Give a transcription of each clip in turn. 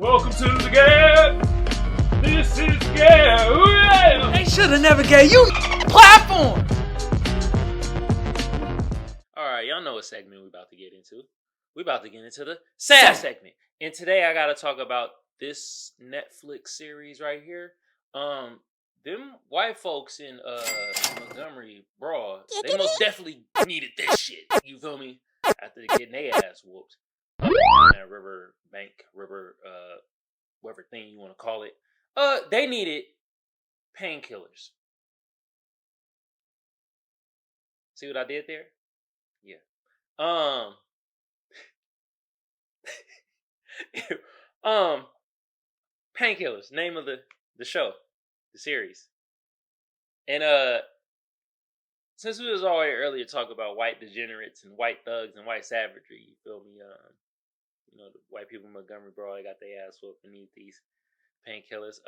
Welcome to the G.A.B. This is G.A.B. They should have never gave you platform. Alright, y'all know what segment we about to get into. We about to get into the SAF segment. And today I gotta talk about this Netflix series right here. Them white folks in Montgomery, bro, they most definitely needed this shit. You feel me? After getting their ass whooped. That river, whatever thing you want to call it. They needed painkillers. See what I did there? Yeah. Painkillers, name of the show, the series. And since we was already earlier talking about white degenerates and white thugs and white savagery, you feel me? The white people in Montgomery, bro, they got their ass whooped and need these painkillers.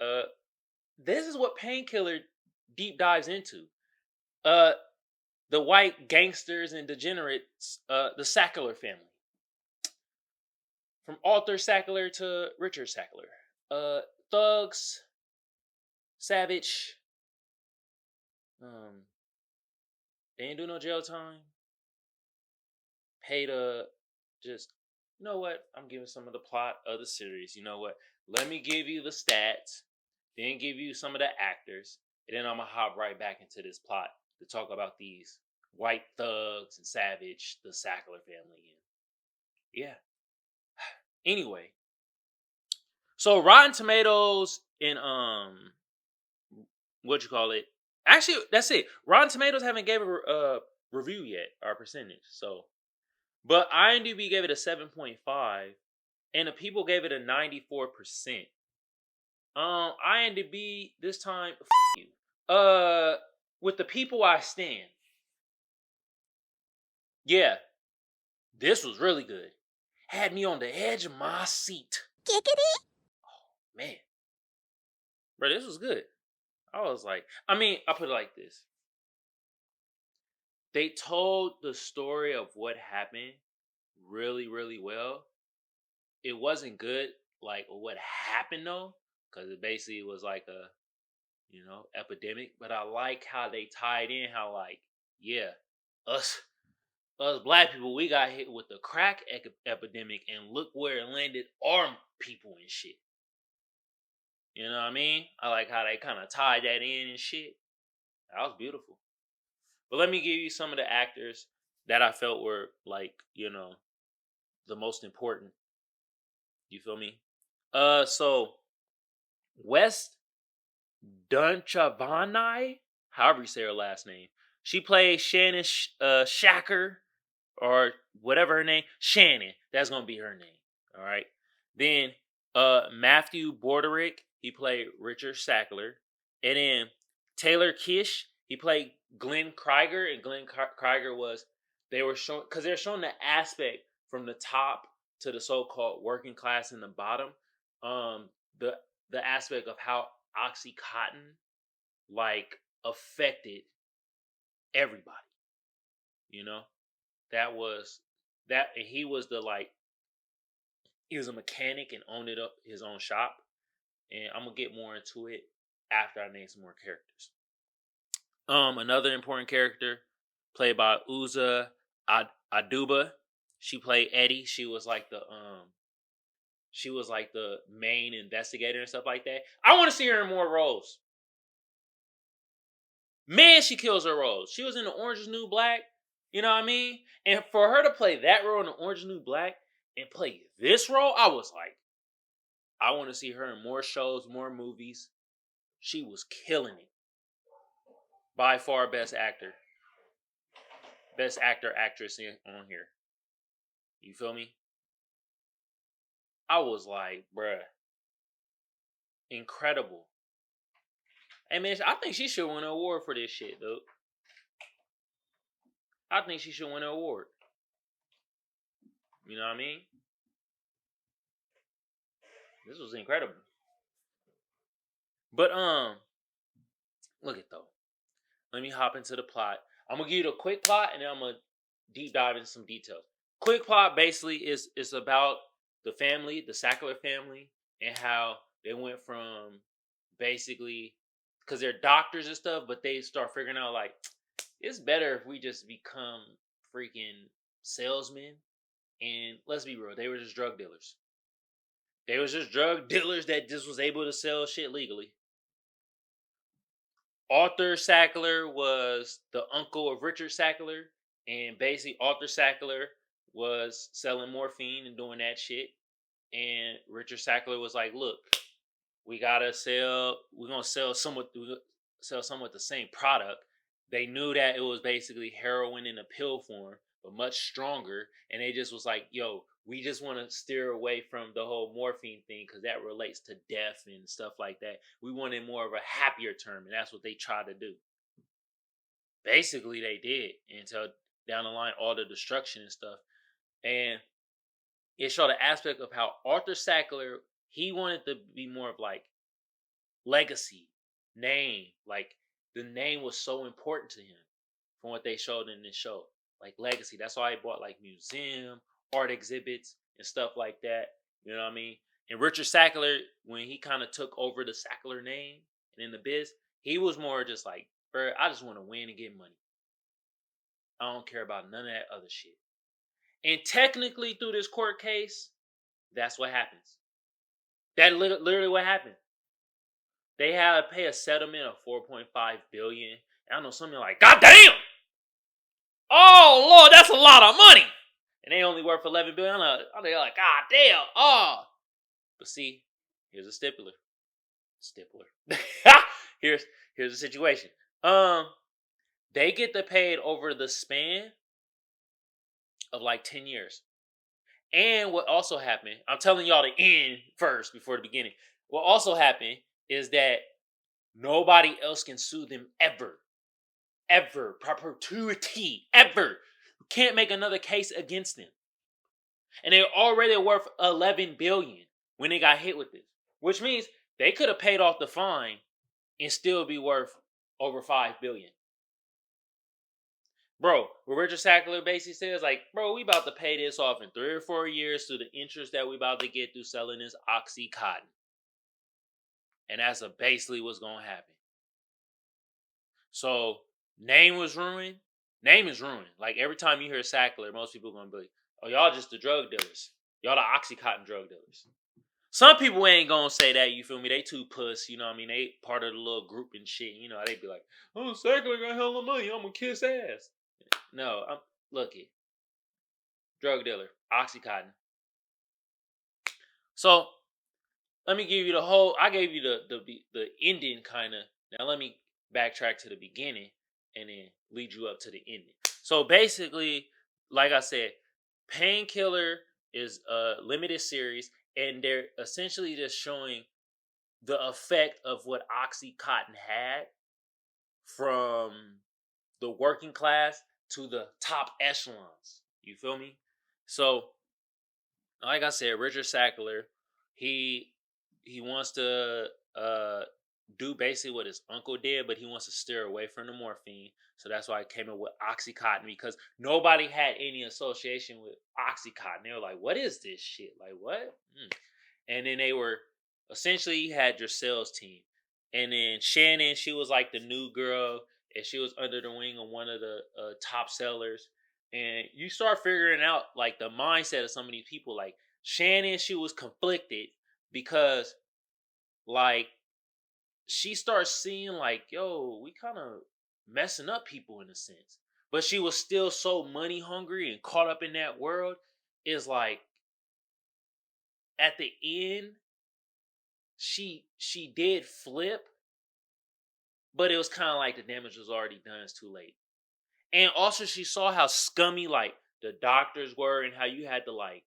This is what Painkiller deep dives into. The white gangsters and degenerates, the Sackler family. From Arthur Sackler to Richard Sackler. Thugs, savage. They ain't do no jail time. Pay to just, you know what? I'm giving some of the plot of the series. You know what? Let me give you the stats, then give you some of the actors, and then I'm going to hop right back into this plot to talk about these white thugs and savage, the Sackler family. Yeah. Anyway. So Rotten Tomatoes and actually, that's it. Rotten Tomatoes haven't gave a review yet, our percentage. So, but IMDb gave it a 7.5, and the people gave it a 94%. IMDb this time, you. With the people I stand. Yeah, this was really good. Had me on the edge of my seat. Oh man, bro, this was good. I was like, I put it like this. They told the story of what happened really, really well. It wasn't good, like, what happened, though, because it basically was like a, epidemic. But I like how they tied in how, like, yeah, us black people, we got hit with the crack epidemic, and look where it landed our people and shit. You know what I mean? I like how they kind of tied that in and shit. That was beautiful. But let me give you some of the actors that I felt were, like, the most important. You feel me? So West Dunchavani, however you say her last name, she played Shannon Shacker, or whatever her name. Shannon. That's gonna be her name. All right. Then Matthew Broderick, he played Richard Sackler. And then Taylor Kish, he played Glenn Krieger. And Glenn Krieger they were showing the aspect from the top to the so-called working class in the bottom. The aspect of how Oxycontin, like, affected everybody. That was that. And he was he was a mechanic and owned his own shop. And I'm gonna get more into it after I name some more characters. Another important character played by Uza Aduba. She played Eddie. She was like the main investigator and stuff like that. I want to see her in more roles. Man, she kills her roles. She was in the Orange is the New Black. You know what I mean? And for her to play that role in the Orange is the New Black and play this role, I was like, I want to see her in more shows, more movies. She was killing it. By far, best actor. Best actor, actress on here. You feel me? I was like, bruh. Incredible. Hey, man, I think she should win an award for this shit, dude. I think she should win an award. You know what I mean? This was incredible. But, look at though. Let me hop into the plot. I'm going to give you a quick plot, and then I'm going to deep dive into some details. Quick plot basically is about the family, the Sackler family, and how they went from basically because they're doctors and stuff, but they start figuring out like it's better if we just become freaking salesmen. And let's be real, they were just drug dealers. They was just drug dealers that just was able to sell shit legally. Arthur Sackler was the uncle of Richard Sackler, and basically Arthur Sackler was selling morphine and doing that shit. And Richard Sackler was like, "Look, we're gonna sell somewhat the same product." They knew that it was basically heroin in a pill form, but much stronger. And they just was like, "Yo, we just want to steer away from the whole morphine thing because that relates to death and stuff like that. We wanted more of a happier term, and that's what they tried to do." Basically, they did until down the line, all the destruction and stuff. And it showed an aspect of how Arthur Sackler, he wanted to be more of like legacy, name. Like the name was so important to him from what they showed in this show. Like legacy. That's why he bought like museum, art exhibits, and stuff like that. You know what I mean? And Richard Sackler, when he kind of took over the Sackler name and in the biz, he was more just like, bro, I just want to win and get money. I don't care about none of that other shit. And technically, through this court case, that's what happens. That literally what happened. They had to pay a settlement of $4.5 billion. And I know some of you are like, God damn! Oh Lord, that's a lot of money. And they only worth $11 billion. They're like, God damn! Oh, but see, here's a stippler. here's the situation. They get the paid over the span of like 10 years. And what also happened, I'm telling y'all the end first before the beginning. What also happened is that nobody else can sue them ever. Ever. Perpetuity. Ever. You can't make another case against them. And they're already worth $11 billion when they got hit with this. Which means they could have paid off the fine and still be worth over $5 billion. Bro, what Richard Sackler basically says, like, bro, we about to pay this off in 3 or 4 years through the interest that we about to get through selling this Oxycontin. And that's basically what's going to happen. So, name was ruined. Name is ruined. Like, every time you hear Sackler, most people are going to be like, oh, y'all just the drug dealers. Y'all the Oxycontin drug dealers. Some people ain't going to say that, you feel me? They too puss, you know what I mean? They part of the little group and shit. You know, they be like, oh, Sackler got hell of money. I'm going to kiss ass. No, look it. Drug dealer, Oxycontin. So let me give you the whole. I gave you the ending kind of. Now let me backtrack to the beginning and then lead you up to the ending. So basically, like I said, Painkiller is a limited series, and they're essentially just showing the effect of what Oxycontin had from the working class to the top echelons. You feel me? So, like I said, Richard Sackler, he wants to do basically what his uncle did, but he wants to steer away from the morphine. So that's why I came up with Oxycontin, because nobody had any association with Oxycontin. They were like, what is this shit? Like, what? And then they were, essentially, you had your sales team. And then Shannon, she was like the new girl, and she was under the wing of one of the top sellers. And you start figuring out like the mindset of some of these people. Like Shannon, she was conflicted because like she starts seeing like, yo, we kind of messing up people in a sense. But she was still so money hungry and caught up in that world. Is like at the end, she did flip, but it was kind of like the damage was already done. It's too late. And also she saw how scummy like the doctors were and how you had to like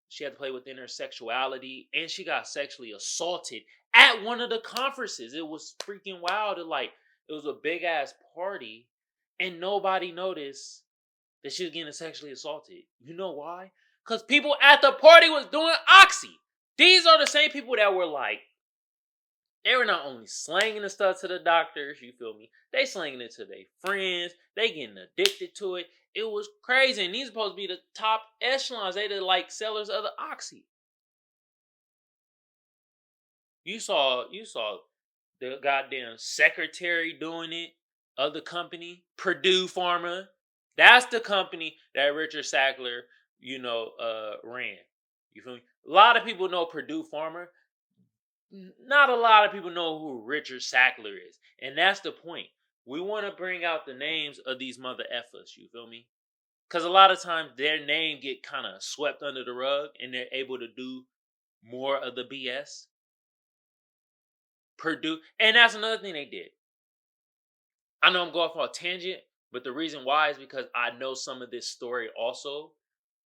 she had to play within her sexuality, and she got sexually assaulted at one of the conferences. It was freaking wild. It was a big ass party and nobody noticed that she was getting sexually assaulted. You know why? Because people at the party was doing Oxy. These are the same people that were like, they were not only slanging the stuff to the doctors, you feel me? They slanging it to their friends. They getting addicted to it. It was crazy. And these are supposed to be the top echelons. They the like sellers of the Oxy. You saw the goddamn secretary doing it of the company, Purdue Pharma. That's the company that Richard Sackler, ran. You feel me? A lot of people know Purdue Pharma. Not a lot of people know who Richard Sackler is. And that's the point. We want to bring out the names of these mother effers, you feel me? Because a lot of times their name get kind of swept under the rug and they're able to do more of the BS. Purdue. And that's another thing they did. I know I'm going off on a tangent, but the reason why is because I know some of this story also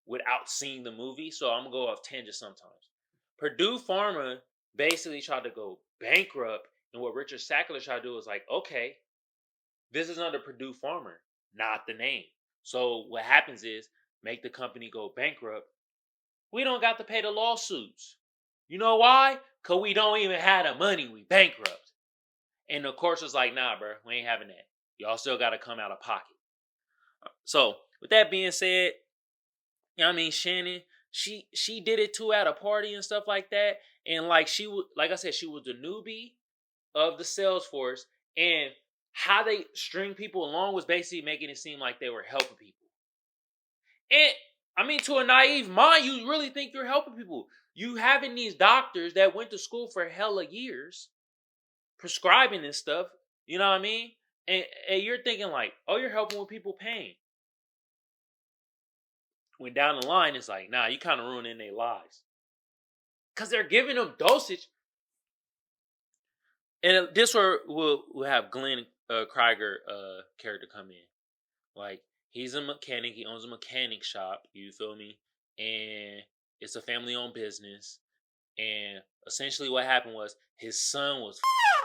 without seeing the movie. So I'm going to go off tangent sometimes. Purdue Pharma basically tried to go bankrupt. And what Richard Sackler tried to do was like, okay, this is under Purdue Pharma, not the name. So what happens is make the company go bankrupt. We don't got to pay the lawsuits. You know why? Because we don't even have the money. We bankrupt. And the courts was like, nah, bro, we ain't having that. Y'all still got to come out of pocket. So with that being said, you know what I mean, Shannon, she did it too at a party and stuff like that. And like like I said, she was the newbie of the sales force. And how they string people along was basically making it seem like they were helping people. And I mean, to a naive mind, you really think you're helping people. You having these doctors that went to school for hella years prescribing this stuff, you know what I mean? And you're thinking like, oh, you're helping with people pain. When down the line, it's like, nah, you kind of ruining their lives. Because they're giving them dosage. And this where we'll have Glenn Krieger character come in. Like, he's a mechanic. He owns a mechanic shop. You feel me? And it's a family-owned business. And essentially what happened was his son was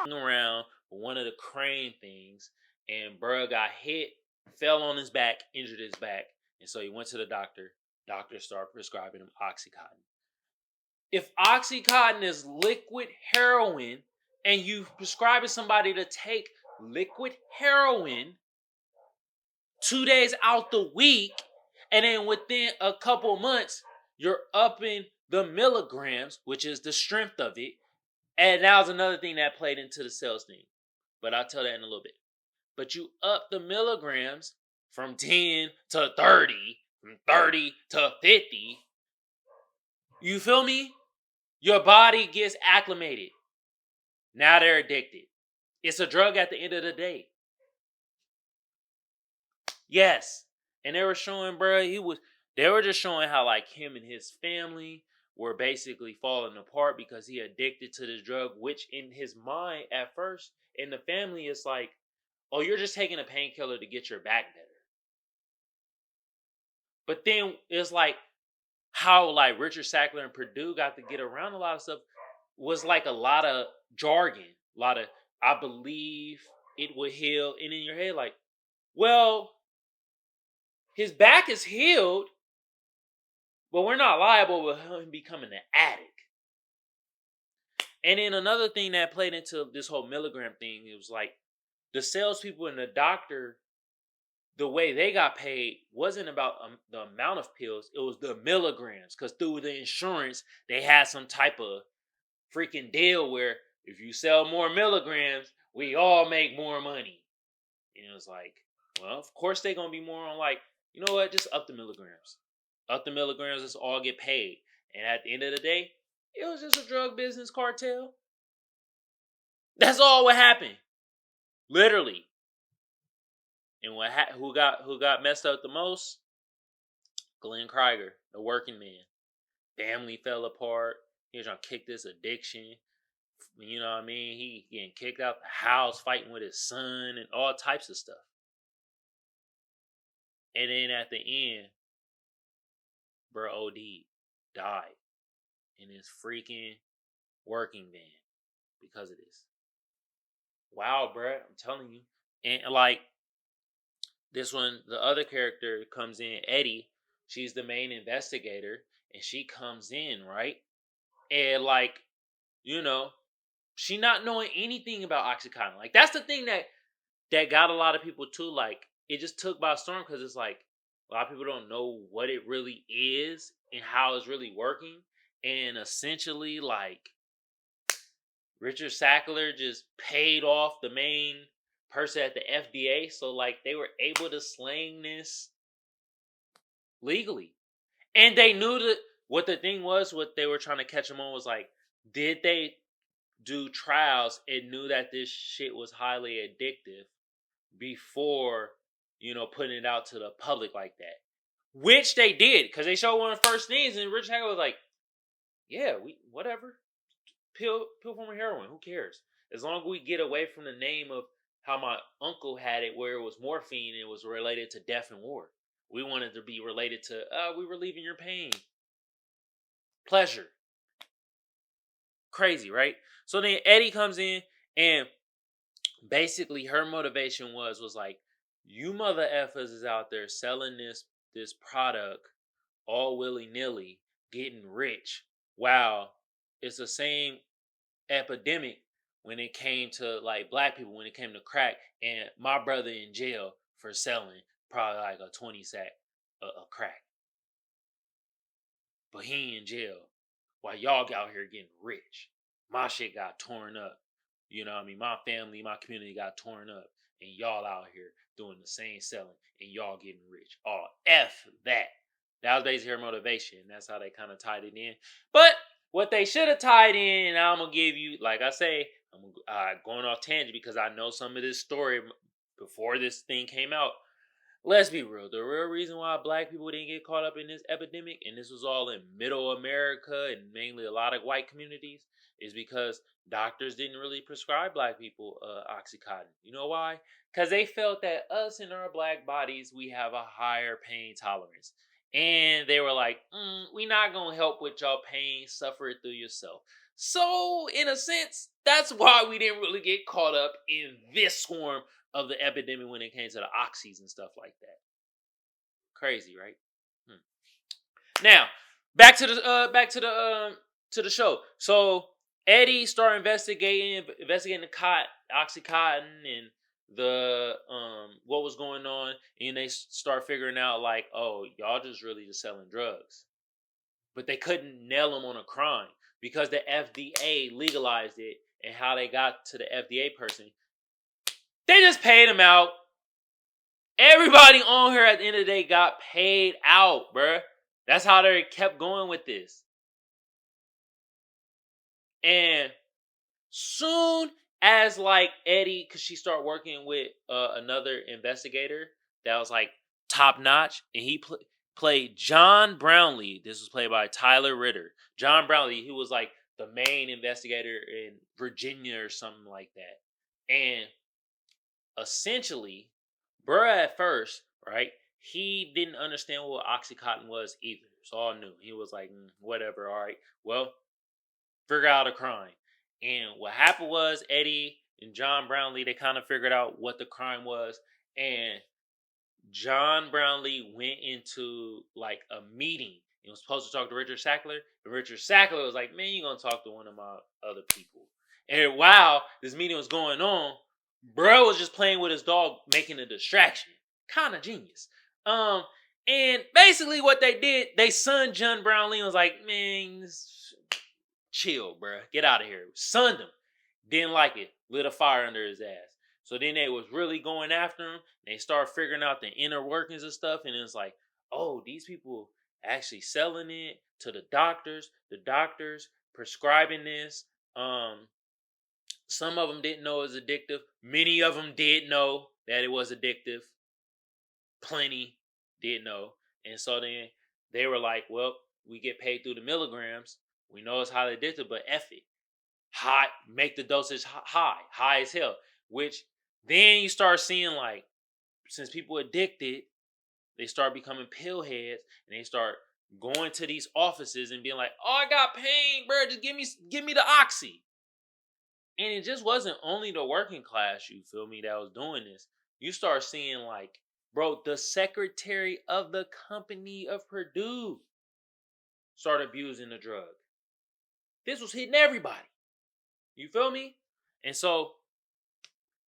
around with one of the crane things. And bruh got hit, fell on his back, injured his back. And so he went to the doctor. Doctor started prescribing him Oxycontin. If Oxycontin is liquid heroin and you prescribing somebody to take liquid heroin 2 days out the week, and then within a couple months, you're upping the milligrams, which is the strength of it. And that was another thing that played into the sales thing. But I'll tell that in a little bit. But you up the milligrams from 10 to 30, from 30 to 50. You feel me? Your body gets acclimated. Now they're addicted. It's a drug at the end of the day. Yes. And they were showing, bro, they were just showing how like him and his family were basically falling apart because he addicted to this drug, which in his mind at first, in the family, it's like, oh, you're just taking a painkiller to get your back better. But then it's like how like Richard Sackler and Purdue got to get around a lot of stuff was like a lot of jargon, a lot of I believe it will heal, and in your head like, well, his back is healed, but we're not liable with him becoming an addict. And then another thing that played into this whole milligram thing, it was like the salespeople and the doctor, the way they got paid wasn't about the amount of pills, it was the milligrams. Because through the insurance, they had some type of freaking deal where if you sell more milligrams, we all make more money. And it was like, well, of course they're going to be more on like, you know what, just up the milligrams. Up the milligrams, let's all get paid. And at the end of the day, it was just a drug business cartel. That's all what happened. Literally. And who got messed up the most? Glenn Krieger, the working man. Family fell apart. He was trying to kick this addiction. You know what I mean? He getting kicked out the house, fighting with his son, and all types of stuff. And then at the end, bro, OD died in his freaking working van because of this. Wow, bro, I'm telling you. And like this one, the other character comes in, Eddie. She's the main investigator, and she comes in, right? And like, you know, she not knowing anything about Oxycontin. Like that's the thing that got a lot of people too. Like it just took by storm because it's like a lot of people don't know what it really is and how it's really working. And essentially, like Richard Sackler just paid off the main person at the FDA, so like they were able to slang this legally. And they knew that what the thing was, what they were trying to catch them on was like, did they do trials and knew that this shit was highly addictive before, putting it out to the public like that? Which they did, because they showed one of the first things, and Richard Hackler was like, yeah, whatever. Pill form of heroin, who cares? As long as we get away from the name of how my uncle had it, where it was morphine and it was related to death and war. We wanted to be related to, we relieving your pain. Pleasure. Crazy, right? So then Eddie comes in, and basically her motivation was like, you mother effers is out there selling this product all willy-nilly, getting rich. Wow. It's the same epidemic when it came to like black people, when it came to crack, and my brother in jail for selling probably like a 20 sack of crack. But he in jail while y'all out here getting rich. My shit got torn up. You know what I mean? My family, my community got torn up. And y'all out here doing the same selling. And y'all getting rich. Oh, F that. That was basically her motivation. That's how they kind of tied it in. But what they should have tied in, and I'm going to give you, like I say, I'm going off tangent because I know some of this story before this thing came out. Let's be real. The real reason why black people didn't get caught up in this epidemic, and this was all in middle America and mainly a lot of white communities, is because doctors didn't really prescribe black people Oxycontin. You know why? Because they felt that us in our black bodies, we have a higher pain tolerance. And they were like, we're not going to help with y'all pain. Suffer it through yourself. So, in a sense, that's why we didn't really get caught up in this swarm of the epidemic when it came to the oxys and stuff like that. Crazy, right? Now, back to the show. So Eddie started investigating the Oxycontin and the what was going on, and they start figuring out like, oh, y'all just really just selling drugs, but they couldn't nail them on a crime because the FDA legalized it, and how they got to the FDA person. They just paid him out. Everybody on here at the end of the day got paid out, bruh. That's how they kept going with this. And soon as like Eddie, because she started working with another investigator that was like top notch, and he played John Brownlee. This was played by Tyler Ritter. John Brownlee, he was like the main investigator in Virginia or something like that. And essentially, bruh at first, right, he didn't understand what Oxycontin was either. It's all new. He was like, whatever, all right. Well, figure out a crime. And what happened was Eddie and John Brownlee, they kind of figured out what the crime was. And John Brownlee went into like a meeting. He was supposed to talk to Richard Sackler. And Richard Sackler was like, man, you're going to talk to one of my other people. And while this meeting was going on, bro was just playing with his dog, making a distraction. Kind of genius. And basically what they did, they sunned John Brownlee and was like, man, chill, bro. Get out of here. Sunned him. Didn't like it. Lit a fire under his ass. So then they was really going after him. They started figuring out the inner workings of stuff. And it's like, oh, these people actually selling it to the doctors. The doctors prescribing this. Some of them didn't know it was addictive. Many of them did know that it was addictive. Plenty did know. And so then they were like, well, we get paid through the milligrams. We know it's highly addictive, but F it. High, make the dosage high as hell. Which then you start seeing like, since people addicted, they start becoming pill heads, and they start going to these offices and being like, oh, I got pain, bro. Just give me the oxy. And it just wasn't only the working class, you feel me, that was doing this. You start seeing like, bro, the secretary of the company of Purdue started abusing the drug. This was hitting everybody. You feel me? And so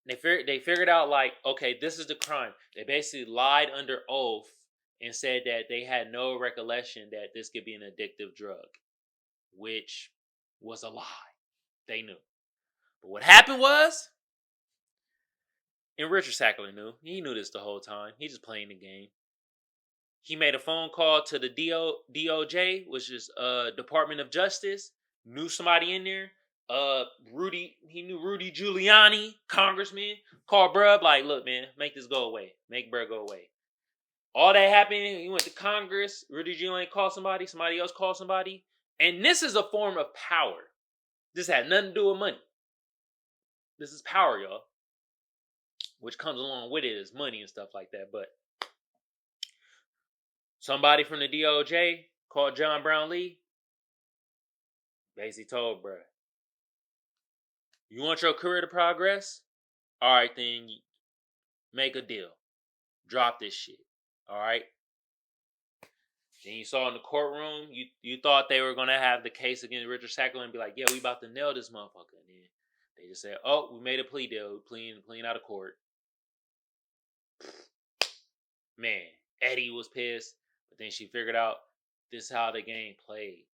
they figured out like, okay, this is the crime. They basically lied under oath and said that they had no recollection that this could be an addictive drug, which was a lie. They knew. But what happened was, and Richard Sackler knew. He knew this the whole time. He just playing the game. He made a phone call to the DOJ, which is Department of Justice. Knew somebody in there. He knew Rudy Giuliani, congressman. Called bruh, like, look, man, make this go away. Make bruh go away. All that happened, he went to Congress. Rudy Giuliani called somebody. Somebody else called somebody. And this is a form of power. This had nothing to do with money. This is power, y'all. Which comes along with it is money and stuff like that. But somebody from the DOJ called John Brown Lee. Basically told, bruh, you want your career to progress? All right, then make a deal. Drop this shit. All right? Then you saw in the courtroom, you thought they were going to have the case against Richard Sackler and be like, yeah, we about to nail this motherfucker. And then they just said, oh, we made a plea deal. Pleading out of court. Man, Eddie was pissed. But then she figured out this is how the game played.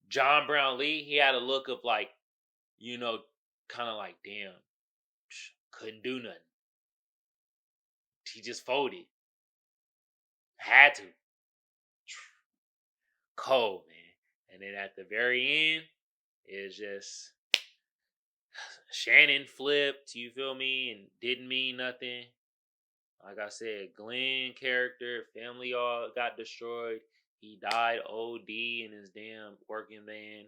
John Brown Lee, he had a look of like, kind of like, damn, couldn't do nothing. He just folded. Had to. Cold, man. And then at the very end, it's just Shannon flipped, you feel me, and didn't mean nothing. Like I said, Glenn character, family all got destroyed. He died OD in his damn working van.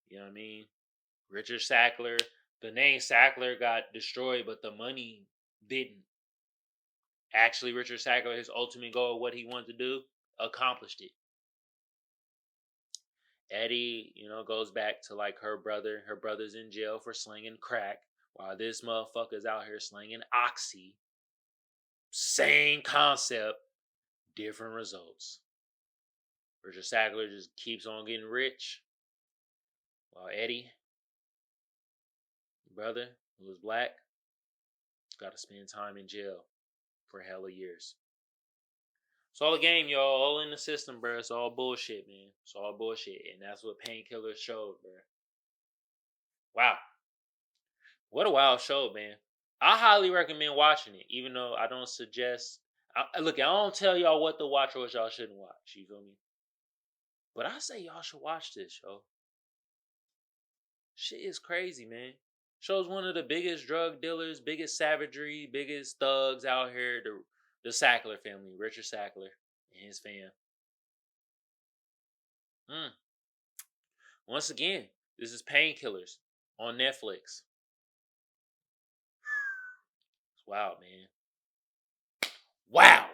You know what I mean? Richard Sackler, the name Sackler got destroyed, but the money didn't. Actually, Richard Sackler, his ultimate goal, what he wanted to do, accomplished it. Eddie, goes back to like her brother. Her brother's in jail for slinging crack, while this motherfucker's out here slinging oxy. Same concept, different results. Richard Sackler just keeps on getting rich, while Eddie, brother, who was black, got to spend time in jail for hella years. It's all a game, y'all. All in the system, bro. It's all bullshit, man. It's all bullshit. And that's what Painkiller showed, bro. Wow. What a wild show, man. I highly recommend watching it, even though I don't suggest... I don't tell y'all what to watch or what y'all shouldn't watch. You feel me? But I say y'all should watch this show. Shit is crazy, man. Shows one of the biggest drug dealers, biggest savagery, biggest thugs out here, the Sackler family, Richard Sackler and his fam. Once again, this is Painkillers on Netflix. It's wild, man. Wow.